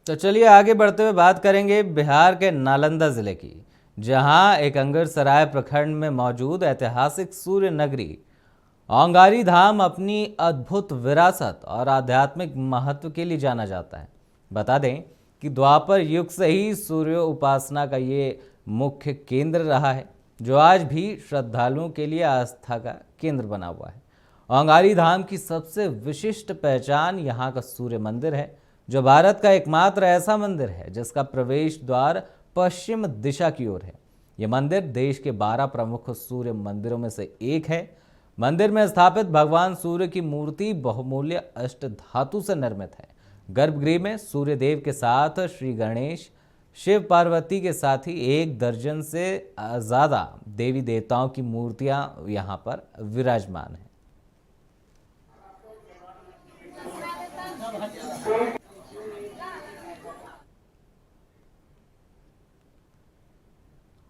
तो चलिए आगे बढ़ते हुए बात करेंगे बिहार के नालंदा जिले की, जहां एक अंगरसराय प्रखंड में मौजूद ऐतिहासिक सूर्य नगरी औंगारी धाम अपनी अद्भुत विरासत और आध्यात्मिक महत्व के लिए जाना जाता है। बता दें कि द्वापर युग से ही सूर्य उपासना का ये मुख्य केंद्र रहा है, जो आज भी श्रद्धालुओं के लिए आस्था का केंद्र बना हुआ है। औंगारी धाम की सबसे विशिष्ट पहचान यहाँ का सूर्य मंदिर है, जो भारत का एकमात्र ऐसा मंदिर है जिसका प्रवेश द्वार पश्चिम दिशा की ओर है। यह मंदिर देश के 12 प्रमुख सूर्य मंदिरों में से एक है। मंदिर में स्थापित भगवान सूर्य की मूर्ति बहुमूल्य अष्ट धातु से निर्मित है। गर्भगृह में सूर्य देव के साथ श्री गणेश, शिव पार्वती के साथ ही 1 दर्जन से ज्यादा देवी देवताओं की मूर्तियां यहां पर विराजमान है।